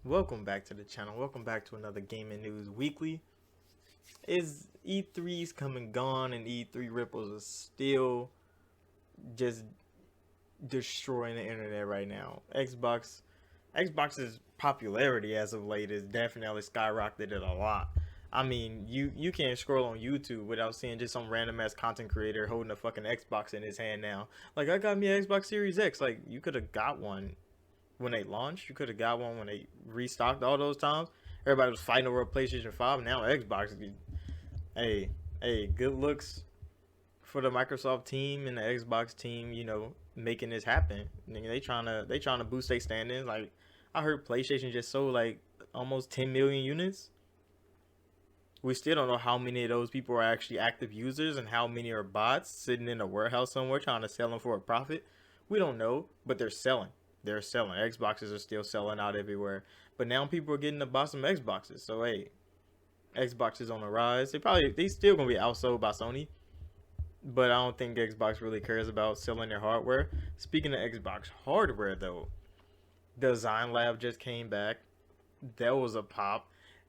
Welcome back to the channel. Welcome back to another Gaming News Weekly. Is E3's come and gone, and E3 ripples are still just destroying the internet right now. Xbox's popularity as of late is definitely skyrocketed a lot. I mean, you can't scroll on YouTube without seeing just some random ass content creator holding a fucking Xbox in his hand now. Like, I got me an Xbox Series X. Like, you could have got one when they launched. You could have got one when they restocked all those times. Everybody was fighting over a PlayStation 5. Now Xbox. Hey, hey, good looks for the Microsoft team and the Xbox team. Making this happen. They trying to boost their standings. Like, I heard PlayStation just sold like almost 10 million units. We still don't know how many of those people are actually active users and how many are bots sitting in a warehouse somewhere trying to sell them for a profit. We don't know, but they're selling. They're selling. Xboxes are still selling out everywhere. But now people are getting to buy some Xboxes. So hey, Xbox is on the rise. They still gonna be outsold by Sony, but I don't think Xbox really cares about selling their hardware. Speaking of Xbox hardware though, Design Lab just came back. That was a pop.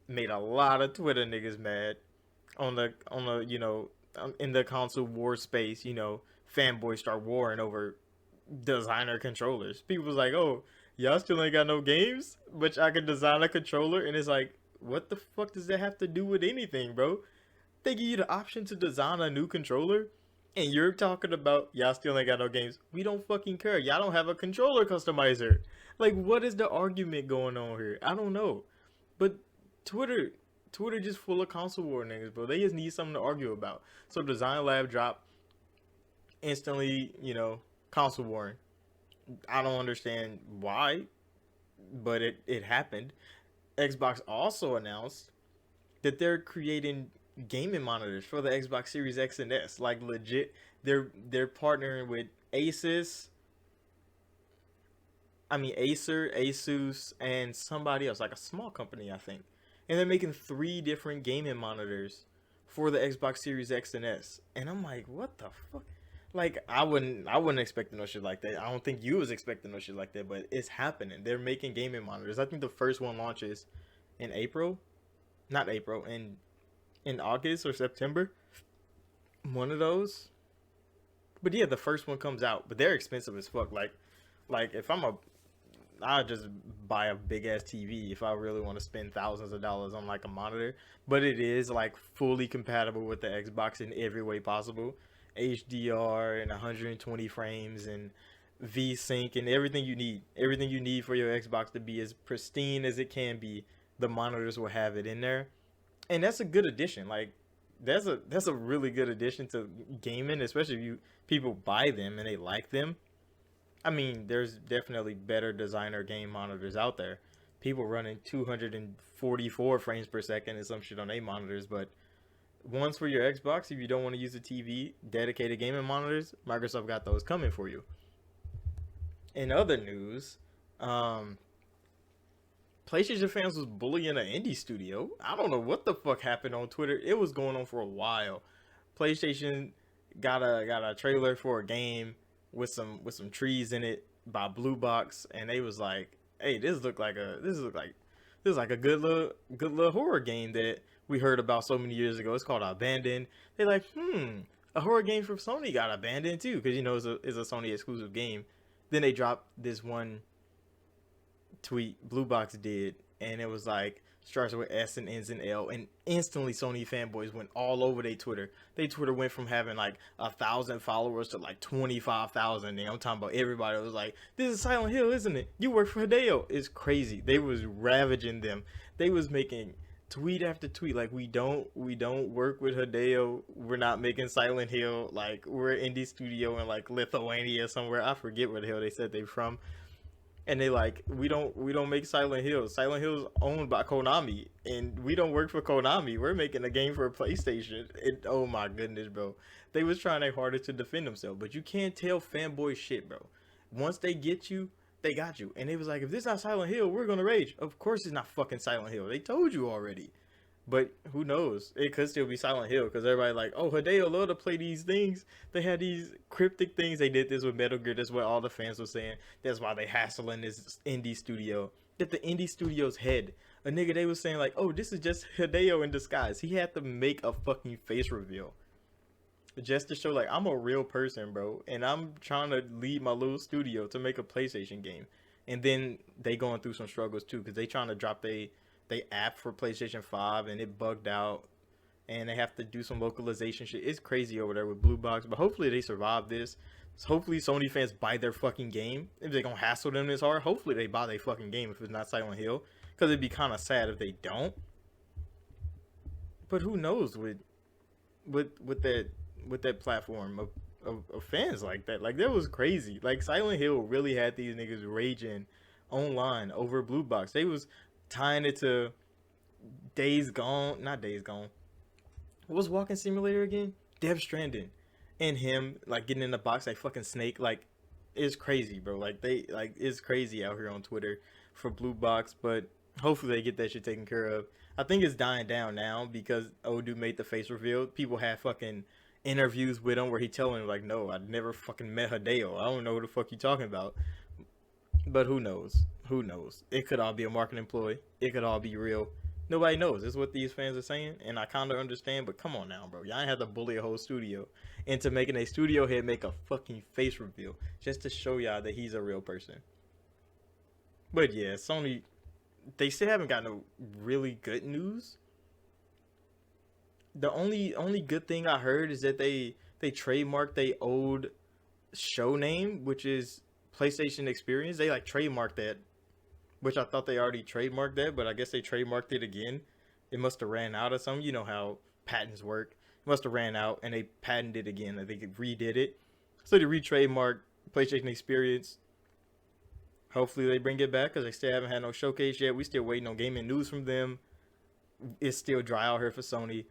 Made a lot of Twitter niggas mad on the in the console war space. Fanboys start warring over designer controllers. People was like, "Oh, y'all still ain't got no games, but I can design a controller," and it's like, what the fuck does that have to do with anything, bro? They give you the option to design a new controller, and you're talking about y'all still ain't got no games. We don't fucking care. Y'all don't have a controller customizer. Like, what is the argument going on here? I don't know, but Twitter. Twitter just full of console war niggas, bro. They just need something to argue about. So Design Lab dropped instantly, console warring. I don't understand why, but it happened. Xbox also announced that they're creating gaming monitors for the Xbox Series X and S. Like, legit, they're partnering with Asus. I mean Acer, Asus, and somebody else, like a small company, I think. And they're making three different gaming monitors for the Xbox Series X and S. And I'm like, what the fuck? Like, I wouldn't expect no shit like that. I don't think you was expecting no shit like that, but it's happening. They're making gaming monitors. I think the first one launches in April, not April, in August or September. One of those. But yeah, the first one comes out, but they're expensive as fuck. Like if I just buy a big ass TV if I really want to spend thousands of dollars on like a monitor. But it is like fully compatible with the Xbox in every way possible. HDR and 120 frames and V-Sync and everything you need. Everything you need for your Xbox to be as pristine as it can be. The monitors will have it in there, and that's a good addition. Like, that's a really good addition to gaming, especially if you people buy them and they like them. I mean, there's definitely better designer game monitors out there. People running 244 frames per second and some shit on their monitors, but ones for your Xbox, if you don't want to use a TV, dedicated gaming monitors, Microsoft got those coming for you. In other news, um, PlayStation fans was bullying an indie studio. I don't know what the fuck happened on Twitter. It was going on for a while. PlayStation got a trailer for a game with some trees in it by Blue Box, and they was like, "Hey, this is like a good little horror game that we heard about so many years ago. It's called Abandoned." They like, a horror game from Sony got abandoned too, because it's a Sony exclusive game. Then they dropped this one tweet Blue Box did, and it was like starts with S and ends in L, and instantly Sony fanboys went all over their Twitter. Their Twitter went from having like 1,000 followers to like 25,000. And I'm talking about everybody was like, "This is Silent Hill, isn't it? You work for Hideo." It's crazy. They was ravaging them. They was making tweet after tweet like, we don't work with Hideo. We're not making Silent Hill. Like, we're an indie studio in like Lithuania somewhere. I forget where the hell they said they from, and they like, we don't make Silent Hill. Silent Hill is owned by Konami, and we don't work for Konami. We're making a game for a PlayStation. Oh my goodness, bro. They was trying their hardest to defend themselves, but you can't tell fanboy shit, bro. Once they get you, they got you. And it was like, if this not Silent Hill, we're gonna rage. Of course, it's not fucking Silent Hill. They told you already. But who knows? It could still be Silent Hill because everybody like, oh, Hideo love to play these things. They had these cryptic things. They did this with Metal Gear. That's what all the fans were saying. That's why they hassling this indie studio. at the indie studio's head. A nigga, they was saying like, oh, this is just Hideo in disguise. He had to make a fucking face reveal just to show like I'm a real person, bro, and I'm trying to lead my little studio to make a PlayStation game. And then they going through some struggles too, because they trying to drop they app for PlayStation 5 and it bugged out, and they have to do some localization shit. It's crazy over there with Blue Box, but hopefully they survive this. Hopefully Sony fans buy their fucking game. If they're gonna hassle them this hard, hopefully they buy their fucking game if it's not Silent Hill, because it'd be kind of sad if they don't. But who knows with that platform of fans like that. Like, that was crazy. Like, Silent Hill really had these niggas raging online over Blue Box. They was tying it to Days Gone, not Days Gone. What was Walking Simulator again? Death Stranding. And him, like, getting in the box like fucking Snake. Like, it's crazy, bro. Like, it's crazy out here on Twitter for Blue Box, but hopefully they get that shit taken care of. I think it's dying down now because Odu made the face reveal. People have fucking interviews with him where he telling him like, no, I never fucking met Hideo. I don't know who the fuck you talking about. But who knows? Who knows? It could all be a marketing ploy. It could all be real. Nobody knows. This is what these fans are saying, and I kind of understand, but come on now, bro. Y'all ain't have to bully a whole studio into making a studio head make a fucking face reveal just to show y'all that he's a real person. But yeah, Sony, they still haven't got no really good news. The only good thing I heard is that they trademarked their old show name, which is PlayStation Experience. They like trademarked that, which I thought they already trademarked that, but I guess they trademarked it again. It must have ran out or something. You know how patents work. It must have ran out and they patented it again. I think they redid it. So they re-trademarked PlayStation Experience. Hopefully they bring it back because they still haven't had no showcase yet. We still waiting on gaming news from them. It's still dry out here for Sony.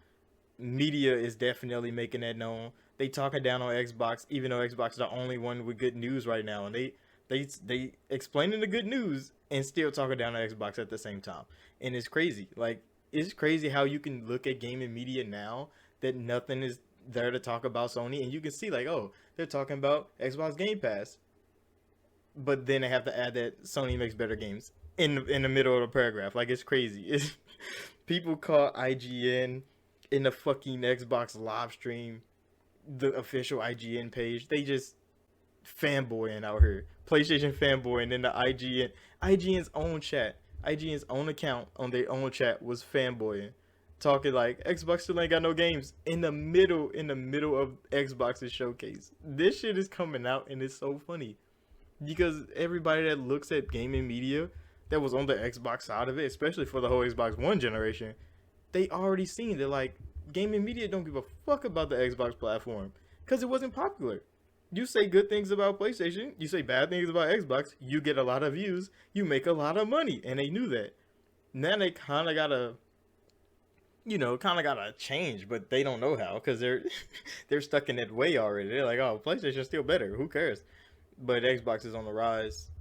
Media is definitely making that known. They talking down on Xbox, even though Xbox is the only one with good news right now, and they explaining the good news and still talking down on Xbox at the same time. And it's crazy. Like, it's crazy how you can look at gaming media now that nothing is there to talk about Sony, and you can see like, oh, they're talking about Xbox Game Pass, but then they have to add that Sony makes better games in the middle of the paragraph. Like, it's crazy. It's, people call IGN in the fucking Xbox live stream the official IGN page. They just fanboying out here. PlayStation fanboying in the IGN's own chat. IGN's own account on their own chat was fanboying. Talking like Xbox still ain't got no games in the middle of Xbox's showcase. This shit is coming out and it's so funny. Because everybody that looks at gaming media that was on the Xbox side of it, especially for the whole Xbox One generation, they already seen that like gaming media don't give a fuck about the Xbox platform because it wasn't popular. You say good things about PlayStation, you say bad things about Xbox, you get a lot of views, you make a lot of money, and they knew that. Now they kind of gotta change, but they don't know how because they're stuck in that way already. They're like, oh, PlayStation's still better, who cares? But Xbox is on the rise,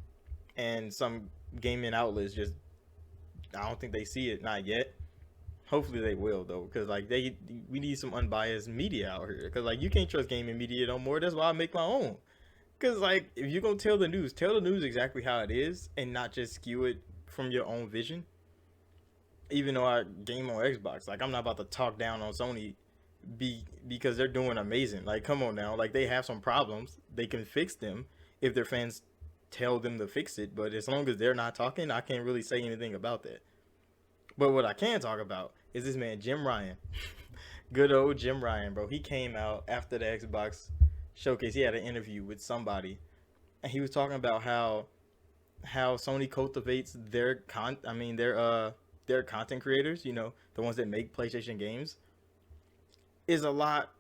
and some gaming outlets just, I don't think they see it, not yet. Hopefully they will though, because like we need some unbiased media out here. Because like you can't trust gaming media no more. That's why I make my own. Because like if you're gonna tell the news exactly how it is, and not just skew it from your own vision. Even though I game on Xbox, like I'm not about to talk down on Sony, because they're doing amazing. Like come on now, like they have some problems, they can fix them if their fans tell them to fix it. But as long as they're not talking, I can't really say anything about that. But what I can talk about is this man, Jim Ryan. Good old Jim Ryan, bro. He came out after the Xbox showcase. He had an interview with somebody, and he was talking about how Sony cultivates their content creators, you know, the ones that make PlayStation games, is a lot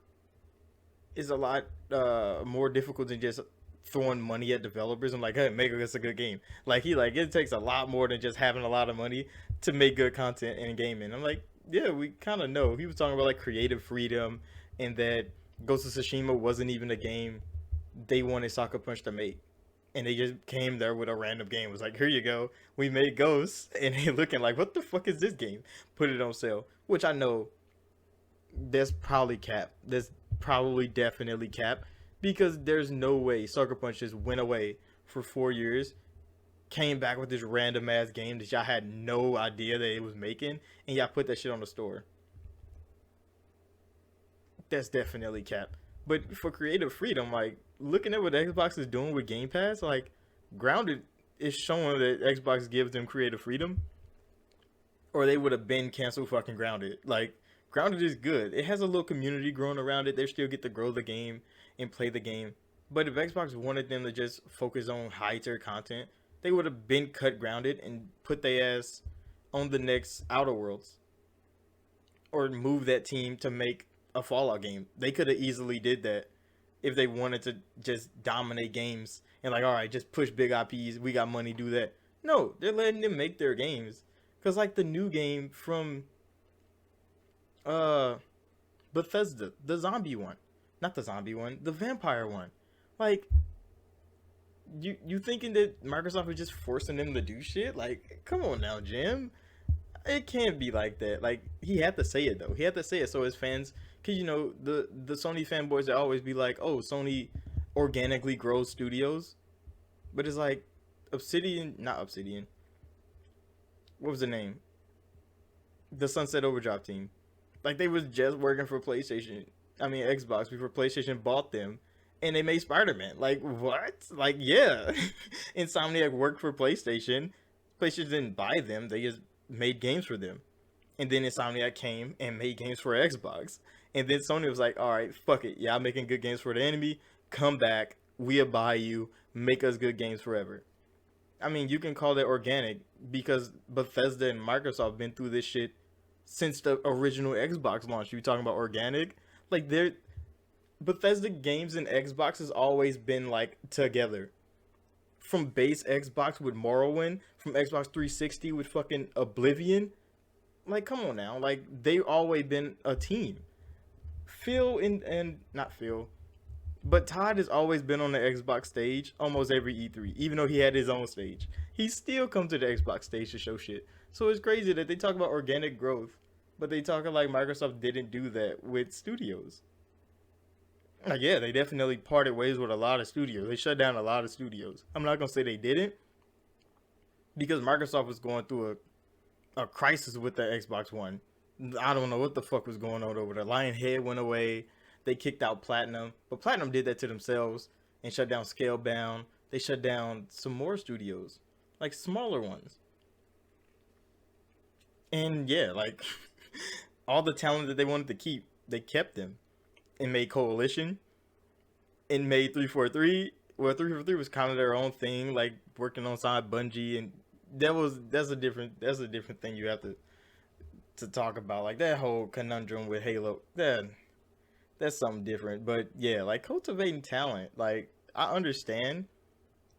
more difficult than just throwing money at developers. I'm like, hey, make us a good game. Like it takes a lot more than just having a lot of money to make good content in gaming. I'm like, yeah, we kind of know. He was talking about like creative freedom, and that Ghost of Tsushima wasn't even a game they wanted Sucker Punch to make, and they just came there with a random game. It was like, here you go, we made Ghosts, and they looking like, what the fuck is this game? Put it on sale, which I know that's probably cap. That's probably definitely cap. Because there's no way Sucker Punch just went away for 4 years came back with this random ass game that y'all had no idea that it was making, and y'all put that shit on the store. That's definitely cap. But for creative freedom, like looking at what Xbox is doing with Game Pass, like Grounded is showing that Xbox gives them creative freedom, or they would have been canceled fucking Grounded. Like Grounded is good. It has a little community growing around it. They still get to grow the game and play the game. But if Xbox wanted them to just focus on high tier content, they would have been cut Grounded and put their ass on the next Outer Worlds, or move that team to make a Fallout game. They could have easily did that if they wanted to just dominate games and like, all right, just push big IPs. We got money, do that. No, they're letting them make their games. Cause like the new game from uh Bethesda, the zombie one, not the zombie one, the vampire one. Like, you thinking that Microsoft was just forcing them to do shit? Like, come on now, Jim. It can't be like that. Like, he had to say it though. He had to say it so his fans, cause you know the Sony fanboys that always be like, oh, Sony organically grows studios, but it's like Obsidian, not Obsidian. What was the name? The Sunset Overdrive team. Like they was just working for PlayStation. I mean Xbox before PlayStation bought them, and they made Spider-Man. Like what? Like yeah, Insomniac worked for PlayStation. PlayStation didn't buy them. They just made games for them. And then Insomniac came and made games for Xbox. And then Sony was like, all right, fuck it. Yeah, I'm making good games for the enemy. Come back. We'll buy you. Make us good games forever. I mean, you can call that organic because Bethesda and Microsoft been through this shit since the original Xbox launch. You talking about organic? Like, they're Bethesda games and Xbox has always been like together. From base Xbox with Morrowind, from Xbox 360 with fucking Oblivion. Like, come on now. Like, they've always been a team. Phil and not Phil, but Todd has always been on the Xbox stage almost every E3, even though he had his own stage. He still comes to the Xbox stage to show shit. So it's crazy that they talk about organic growth, but they talk like Microsoft didn't do that with studios. Like, yeah, they definitely parted ways with a lot of studios. They shut down a lot of studios. I'm not gonna say they didn't, because Microsoft was going through a crisis with the Xbox One. I don't know what the fuck was going on over there. Lionhead went away. They kicked out Platinum, but Platinum did that to themselves and shut down Scalebound. They shut down some more studios, like smaller ones. And yeah, like all the talent that they wanted to keep, they kept them and made Coalition and made 343. Well, 343 was kind of their own thing, like working on side Bungie, and that's a different thing you have to talk about. Like that whole conundrum with Halo, that's something different. But yeah, like cultivating talent, like I understand,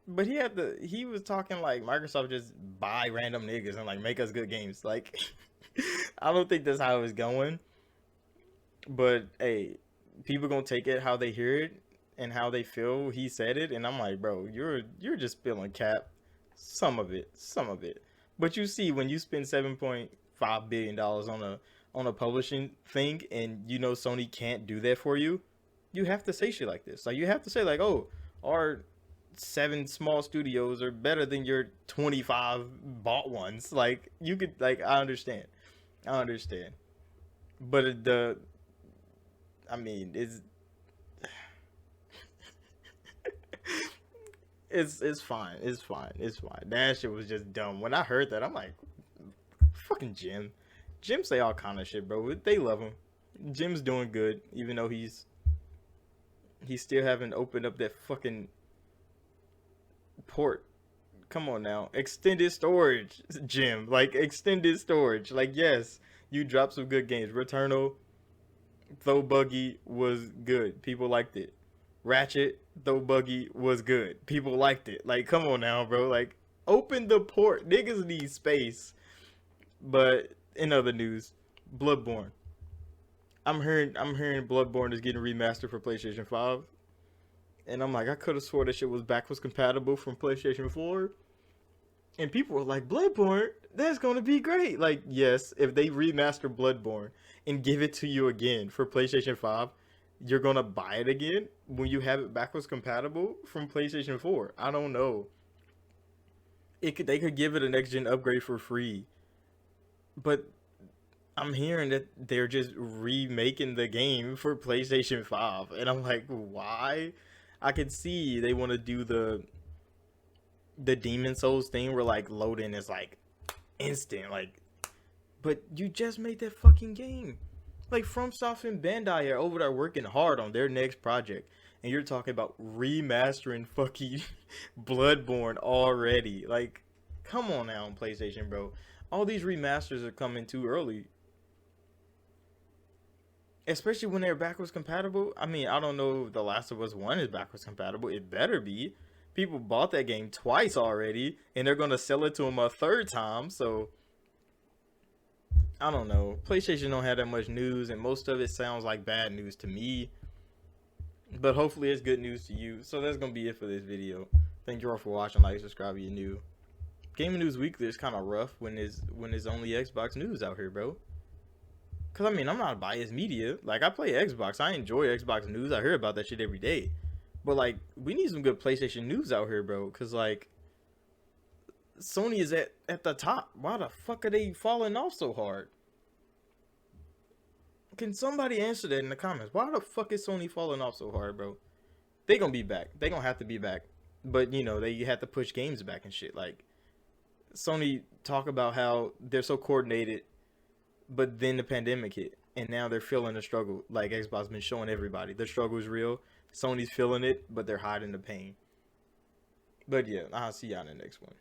but he was talking like Microsoft just buy random niggas and like make us good games. Like I don't think that's how it was going. But hey, people gonna take it how they hear it and how they feel he said it, and I'm like, bro, you're just spilling cap. Some of it. But you see, when you spend $7.5 billion on a publishing thing, and you know Sony can't do that for you, you have to say shit like this. Like you have to say like, oh, our 7 small studios are better than your 25 bought ones. Like you could like I understand, but I mean it's fine. That shit was just dumb. When I heard that, I'm like, fucking Jim. Jim say all kind of shit, bro. They love him. Jim's doing good, even though he's still haven't opened up that fucking port. Come on now, extended storage, Jim. Like extended storage. Like yes, you dropped some good games. Returnal, though buggy, was good. People liked it. Ratchet, though buggy, was good. People liked it. Like, come on now, bro. Like, open the port. Niggas need space. But in other news, Bloodborne. I'm hearing Bloodborne is getting remastered for PlayStation 5. And I'm like, I could have swore that shit was backwards compatible from PlayStation 4. And people were like, Bloodborne, that's gonna be great. Like, yes, if they remaster Bloodborne and give it to you again for PlayStation 5, you're gonna buy it again when you have it backwards compatible from PlayStation 4. I don't know. they could give it a next gen upgrade for free, but I'm hearing that they're just remaking the game for PlayStation 5, and I'm like, why? I could see they want to do the Demon Souls thing where like loading is like instant, like, but you just made that fucking game. Like FromSoft and Bandai are over there working hard on their next project, and you're talking about remastering fucking Bloodborne already. Like, come on now on PlayStation, bro. All these remasters are coming too early, especially when they're backwards compatible. I mean, I don't know if The Last of Us 1 is backwards compatible. It better be. People bought that game twice already, and they're gonna sell it to them a third time. So I don't know. PlayStation don't have that much news, and most of it sounds like bad news to me. But hopefully it's good news to you. So that's gonna be it for this video. Thank you all for watching. Like, subscribe if you're new. Gaming News Weekly is kind of rough when there's only Xbox news out here, bro. Cause I mean, I'm not biased media. Like, I play Xbox. I enjoy Xbox news. I hear about that shit every day. But like, we need some good PlayStation news out here, bro. Cause like, Sony is at the top. Why the fuck are they falling off so hard? Can somebody answer that in the comments? Why the fuck is Sony falling off so hard, bro? They gonna be back. They gonna have to be back. But you know, they have to push games back and shit. Like, Sony talk about how they're so coordinated, but then the pandemic hit, and now they're feeling the struggle. Like Xbox been showing everybody, the struggle is real. Sony's feeling it, but they're hiding the pain. But yeah, I'll see y'all in the next one.